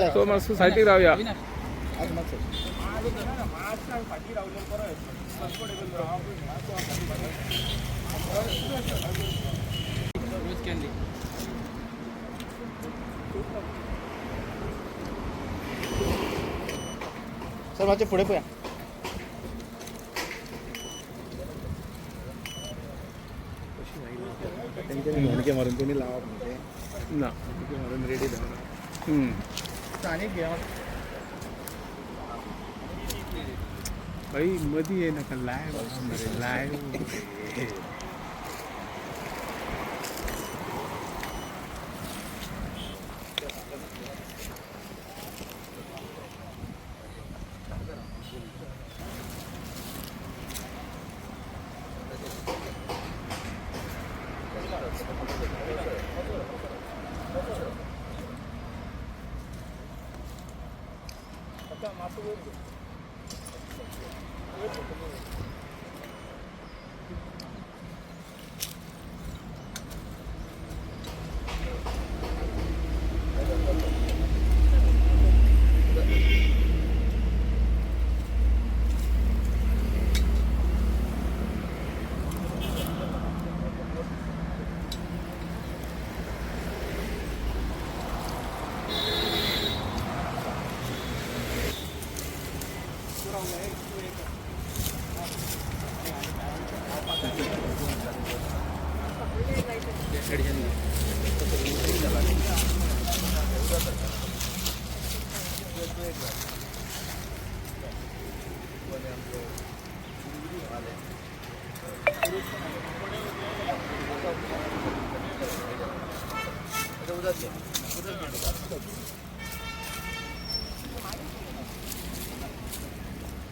तो मग सोसायटी राहूया. सर माझ्या पुढे पोया त्यांच्या मारून त्यांनी लावा ना मारून रेडी घ्या भाई मध्ये आहे ना लाईव्ह लाईव्ह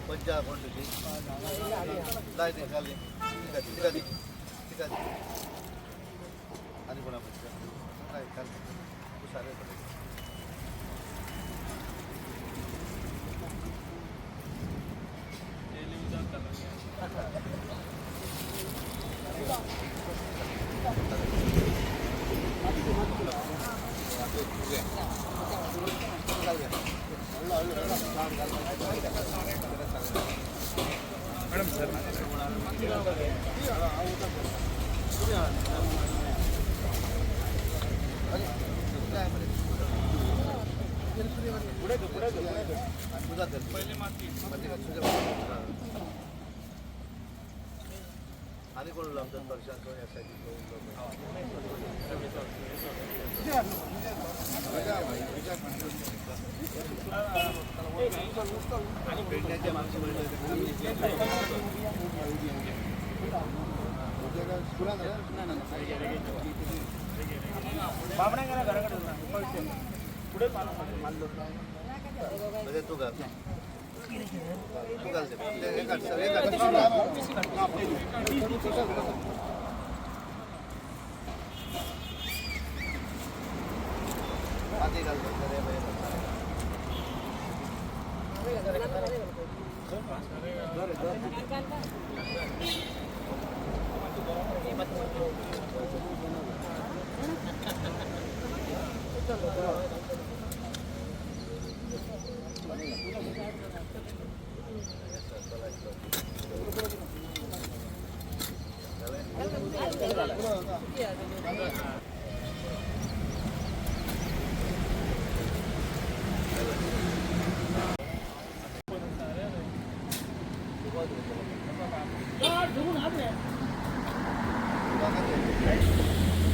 पंजाब आणि कोणा मॅडम सर आणि कोण लावतात वर्षात यासाठी म्हणजे तू घाल तू घाल आधी घाल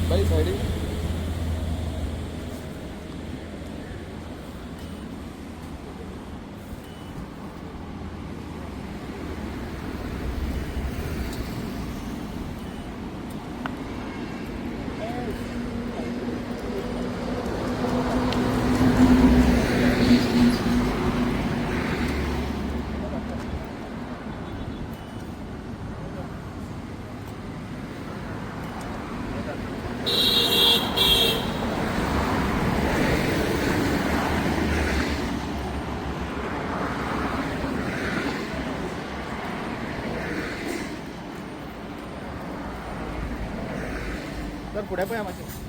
भाई साइड सर फुडें पळया मातशें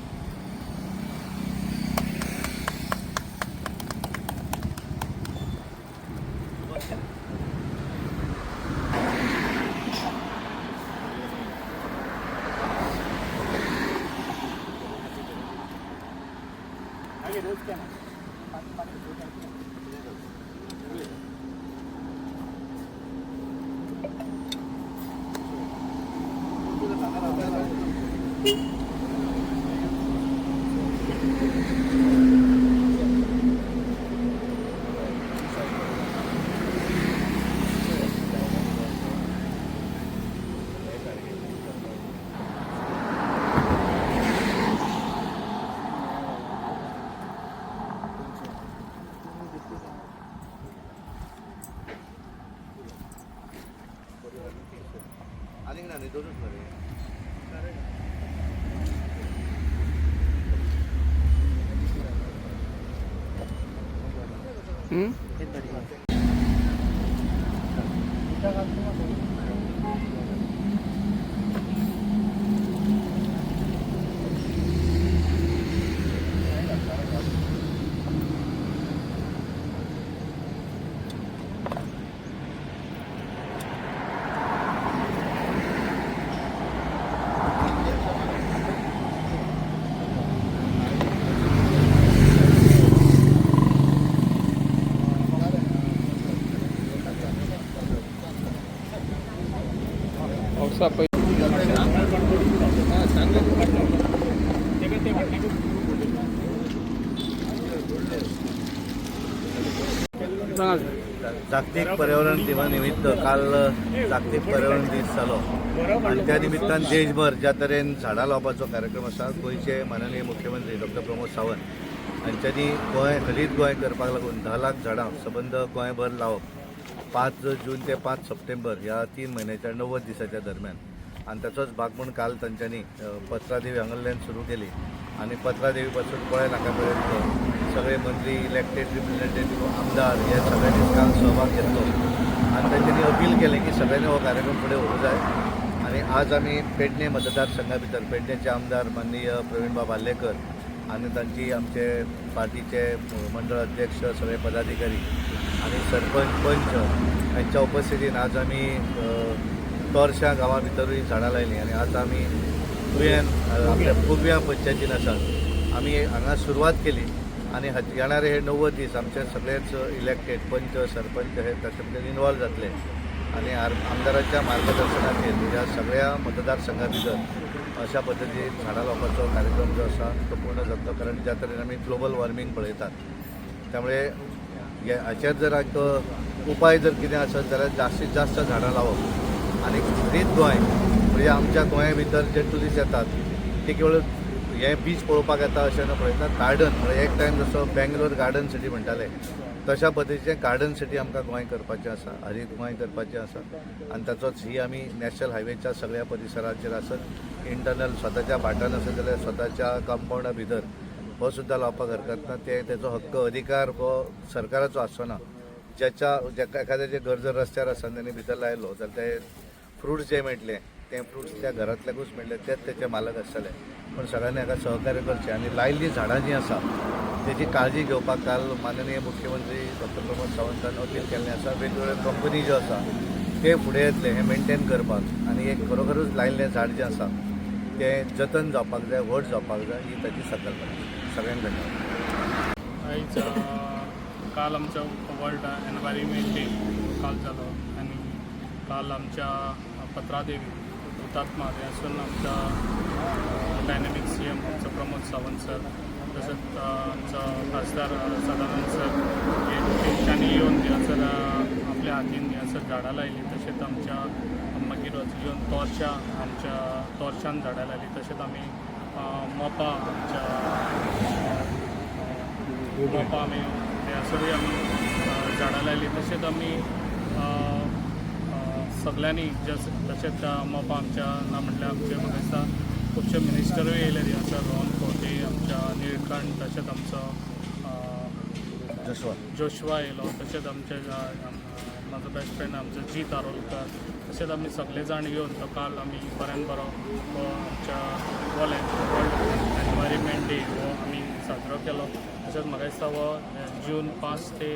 आली ना नाही दोनच बरे पावसा पै जागतिक पर्यावरण दिनानिमित्त काल जागतिक पर्यावरण दीस जालो आणि त्या निमित्तान देशभर ज्या तरेन झाडां लावपाचो कार्यक्रम आसा गोंयचे माननीय मुख्यमंत्री डॉ प्रमोद सावंत हांच्यांनी गोंय हरीत गोंय करपाक लागून 10 लाख झाडां सबंद गोंयभर लावप 5 जून ते 5 सप्टेंबर ह्या 3 म्हयन्याच्या 90 दिसाच्या दरम्यान आणि ताचोच भाग म्हणून काल तांच्यांनी पत्रादेवी हांगाल्यान सुरू केली आणि पत्रादेवी पासून गोंय नाक्यापर्यंत सगळे मंत्री इलेक्टेड रिप्रेझेंटेटिव्ह आमदार हे सगळ्यांनीच काल सहभाग घेतलो आणि तांच्यांनी अपील केलें की सगळ्यांनी हो कार्यक्रम फुडें व्हरूंक जाय आणि आज आमी पेडणे मतदारसंघा भितर पेडणेचे आमदार माननीय प्रवीणबाब आल्लेकर आणि तांची आमचे पार्टीचे मंडळ अध्यक्ष सगळे पदाधिकारी आणि सरपंच पंच यांच्या उपस्थितीन आज आमी तोरशा गांवा भितरूय झाडां लायलीं आणि आज आमी तुवें आपल्या पुर्व्या पंचायतीन आसात आमी हांगा सुरवात केली आणि येणारे हे 90 दीस आमचे सगळेच इलेक्टेड पंच सरपंच हे ताचे भितर इन्वॉल्व जातले आणि आमदारांच्या मार्गदर्शनाखातीर ह्या सगळ्या मतदारसंघा भितर अशा पद्दतीन झाडां लावपाचो कार्यक्रम जो आसा तो पूर्ण जातलो कारण ज्या तरेन आमी ग्लोबल वॉर्मिंग पळयतात त्यामुळे हाचेर जर एक उपाय जर कितें आसत जाल्यार जास्तीत जास्त झाडां लावप आणि हरीत गोंय म्हणजे आमच्या गोंया भितर जे ट्युरिस्ट येतात ते केवळ हे बीच पळोवपाक येता अशें न पळयता गार्डन म्हणजे एक टायम जसो बेंगलोर गार्डन सिटी म्हणटाले तशा पद्दतीचें गार्डन सिटी आमकां गोंय करपाचें आसा हरीत गोंय करपाचें आसा आणि ताचोच ही आमी नॅशनल हायवेच्या सगळ्या परिसराचेर आसत इंटरनल स्वताच्या भाटान आसत जाल्यार स्वताच्या कंपाउंडा भितर हो सुद्दां लावपाक हरकत ना तेचो हक्क अधिकार हो सरकाराचो आसना जाका एखाद्याचे घर जर रस्त्यार आसा तांणी भितर लायलो जाल्यार ते फ्रुट्स जे मेळटले ते फ्रुट्स त्या घरांतल्याकूच मेळटले तेच तेचे मालक आसतले पण सगळ्यांनी हाका सहकार्य करचें आनी लायिल्लीं झाडां जीं आसा तेची काळजी घेवपाक काल माननीय मुख्यमंत्री डॉ प्रमोद सावंतान अपील केल्लें आसा वेगवेगळ्यो कंपनी ज्यो आसा ते फुडें येतले हें मेंटेन करपाक आनी एक खरोखरूच लायिल्लें झाड जें आसा तें जतन जावपाक जाय व्हड जावपाक जाय ही ताची संकल्पना सगळ्यांक धन्यवाद आयज काल आमच्या वर्ल्ड एनवायरमेंट डे काल जालो आनी काल आमच्या पत्रादेवी हुतात्मा हातून आमच्या डायनॅमिक CM आमचो प्रमोद सावंत सर तसंच आमचा खासदार सदानंद सर हे तेंच्यांनी येवन हांगासर आपल्या हातीन हांगासर झाडां लायलीं तशेंच आमच्या मागीर येवन तोरशान झाडां लायलीं तशेंच आमी मोपा आमी हांगासरूय आमी झाडां लायलीं तशेंच आमी सगळ्यांनी तशेंच मोपा आमच्या ना म्हटल्यार आमचे म्हाका दिसता खुबशे मिनिस्टरूय येयले हांगासर रोहन खंवटे आमच्या निळकंठ तशेंच आमचो जोशवा येयलो तशेंच आमचे म्हाजो बेस्ट फ्रेंड आमचो जीत आरोलकर तशेंच आमी सगळे जाण येवन तो काल आमी बऱ्यान बरो हो आमच्या वर्ल्ड एनवायरमेंट डे हो आमी साजरो केलो. तशेंच म्हाका दिसता हो जून 5 ते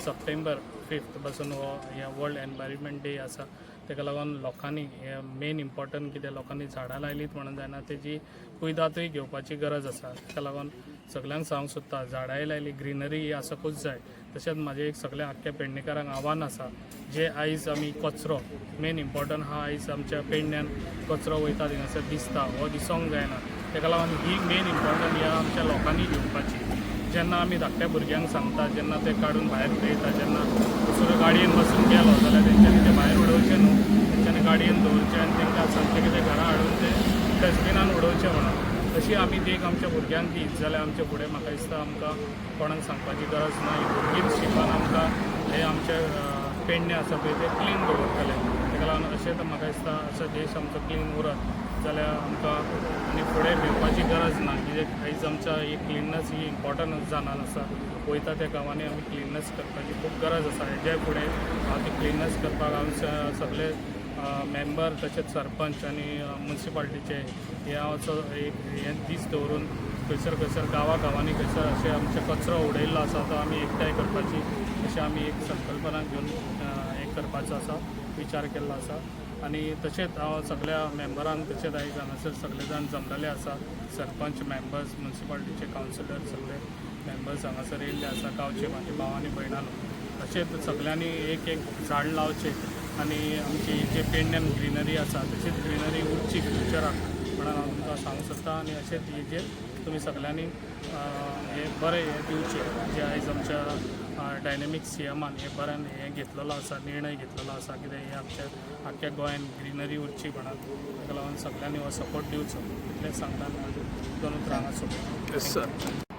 सप्टेंबर 5 पासून हो ह्या वर्ल्ड एनवायरमेंट डे आसा. ताका लागून लोकांनी हे मेन इम्पॉर्टंट कितें लोकांनी झाडां लायलीत म्हणून जायना, तेजी कुयदादूय घेवपाची गरज आसा. ताका लागून सगळ्यांक सांगूंक सोदता झाडांय लायली, ग्रिनरी ही आसकूच जाय. तशेंच म्हाजें एक सगळ्या आख्ख्या पेडणेकारांक आव्हान आसा, जे आयज आमी कचरो मेन इम्पॉर्टंट हा आयज आमच्या पेडण्यान कचरो वयता थिंगासर दिसता, हो दिसोंक जायना. ताका लागून ही मेन इम्पॉर्टंट ह्या आमच्या लोकांनी घेवपाची. जेन्ना आमी धाकट्या भुरग्यांक सांगता, जेन्ना ते काडून भायर उडयता, जेन्ना दुसरो गाडयेन बसून गेलो जाल्यार तेंच्यांनी ते भायर उडोवचें न्हू, तेंच्यांनी गाडयेन दवरचें आनी तांकां सांगचें की ते घरा हाडून ते डस्टबिनान उडोवचें म्हणून. तशी आमी देख आमच्या भुरग्यांक दीत जाल्यार आमचे फुडें म्हाका दिसता आमकां कोणाक सांगपाची गरज ना. ही भुरगींच शिकून आमकां हे आमचे पेडणे आसा पळय ते क्लीन दवरतले. ताका लागून अशें तर म्हाका दिसता असो देश आमचो क्लीन उरत जाल्यार आमकां आनी फुडें भिवपाची गरज ना. कित्याक आयज आमच्या ही क्लिननेस ही इम्पॉर्टंट जावन आसा. वयता त्या गांवांनी आमी क्लिननेस करपाची खूब गरज आसा. हेजे फुडें हांव ती क्लिननेस करपाक हांव सगळे मेंबर तशेंच सरपंच आनी म्युन्सिपाल्टीचे हे हांव एक हे दीस दवरून खंयसर गांवांनी खंयसर अशें आमचे कचरो उडयल्लो आसा तो आमी एकठांय करपाची अशी आमी एक संकल्पना घेवन हें करपाचो आसा, विचार केल्लो आसा. आनी तशेंच हांव सगळ्या मेंबरांक तशेंच आयज हांगासर सगळे जाण जमलेले आसा. सरपंच, मेंबर्स, म्युन्सिपाल्टीचे कावन्सिलर सगळे मेंबर्स हांगासर येयल्ले आसा. गांवचे म्हाजे भाव आनी भयणांनो तशेंच सगळ्यांनी एक झाड लावचें आनी आमची जे पेडण्यान ग्रिनरी आसा तशीच ग्रिनरी उरची फ्युचराक म्हणून हांव तुमकां सांगूंक सोदतां. आनी अशेंच हेजेर तुमी सगळ्यांनी हे बरें हे दिवचें जे आयज आमच्या डायनेमीक सीएमान हे बऱ्यान हे घेतलेलो आसा, निर्णय घेतलेलो आसा. कित्याक हे आमच्या आख्ख्या गोंयान ग्रिनरी उरची म्हणून. ताका लागून सगळ्यांनी हो सपोर्ट दिवचो इतलेंच सांगता म्हाजें दोन उतरां हांगा सोडटा. Yes sir.